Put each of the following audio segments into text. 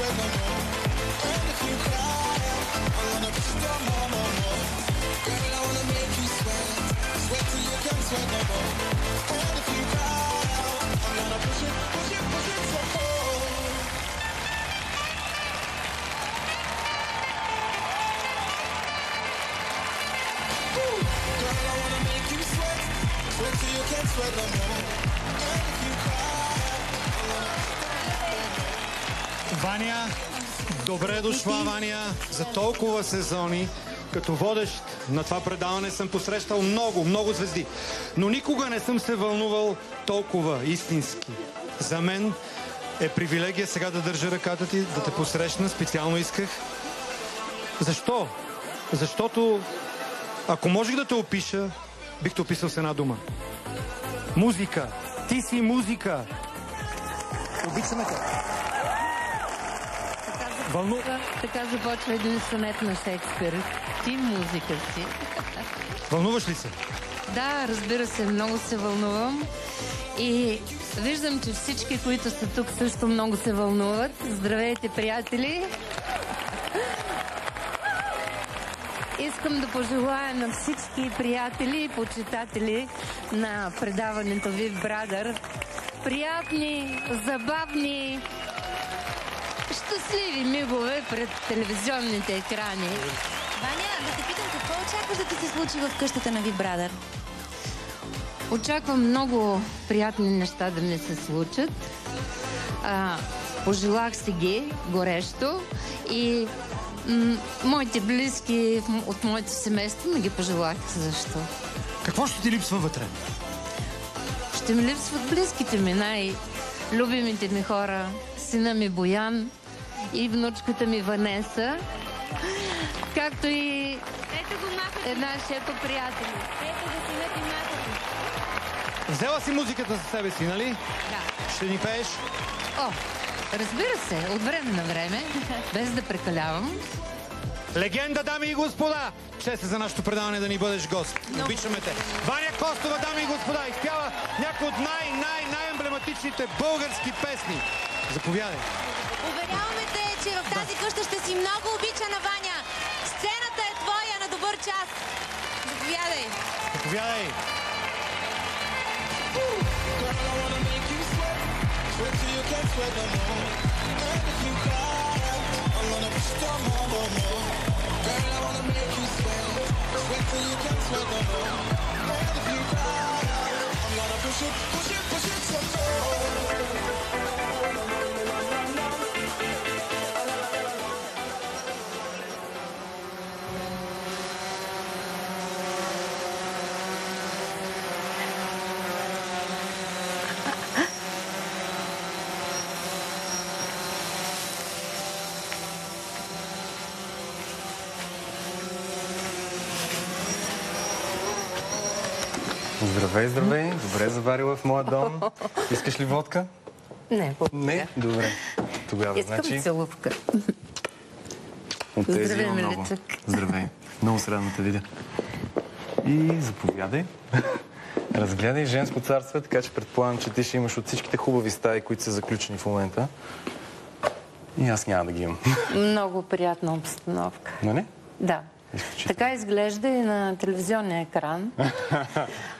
sweat no more. And if you cry, I'm gonna push it down more, more, more. Girl, I wanna make you sweat, sweat till you can't sweat no more. And if you cry, I'm gonna push it, push it, push it some more. Girl, I wanna make you sweat, sweat till you can't sweat no more. And if you cry, I'm gonna Ваня, добре дошла, Ваня. За толкова сезони, като водещ на това предаване съм посрещал много, много звезди. Но никога не съм се вълнувал толкова истински. За мен е привилегия сега да държа ръката ти, да те посрещна. Специално исках. Защо? Защото ако можех да те опиша, бих те описал с една дума. Музика. Ти си музика. Обичаме те. Така започва един сонет на Шекспир. Ти музика си. Вълнуваш ли се? Да, разбира се, много се вълнувам. И виждам, че всички, които са тук, също много се вълнуват. Здравейте, приятели! Искам да пожелая на всички приятели и почитатели на предаването Big Brother приятни, забавни, щастливи мигове пред телевизионните екрани. Ваня, да те питам, какво очакваш да ти се случи в къщата на Big Brother? Очаквам много приятни неща да ми се случат. Пожелах си ги горещо и моите близки от моето семейство не ги пожелах. Защо? Какво ще ти липсва вътре? Ще ми липсват близките ми, най-любимите ми хора. Сина ми Боян и внучката ми Ванеса, както и една шепа приятели. Ето да си лепи матата. Взела си музиката за себе си, нали? Да. Ще ни пееш? О, разбира се, от време на време, без да прекалявам. Легенда, дами и господа! Чест е за нашето предаване да ни бъдеш гост. Обичаме те. Ваня Костова, дами и господа, изпява някои от най-емблематичните български песни. Заповядай. Уверяваме те, че в тази къща ще си много обичана, Ваня. Сцената е твоя, на добър час. Заповядай. Заповядай. Здравей, здравей. Добре заварила в моя дом. Искаш ли водка? Не, Не? Добре. Тогава, искам целувка. От тези Здравей, има много. миличък. Здравей. Много се радвам да те видя. И заповядай. Разгледай женско царство, така че предполагам, че ти ще имаш от всичките хубави стаи, които са заключени в момента. И аз няма да ги имам. Много приятна обстановка. Нали? Да. Така изглежда и на телевизионния екран,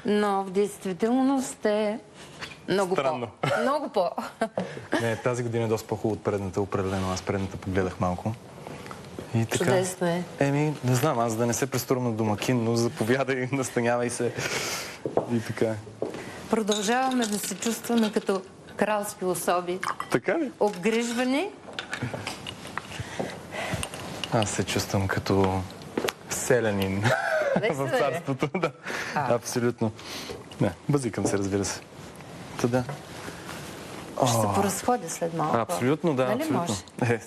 но в действителност е много странно. Много по. Не, тази година е доста по-хубаво от предната, определено. Аз предната погледах малко. И така. Чудесно е. Не знам, аз да не се преструвам на домакин, но заповядай, настанявай се. И така. Продължаваме да се чувстваме като кралски особи. Така ли? Обгрижвани. Аз се чувствам като селянин в царството. Да, абсолютно. Не, базикам се, разбира се. Та да. Ще се поразходя след малко. Абсолютно, да, Нали абсолютно. може?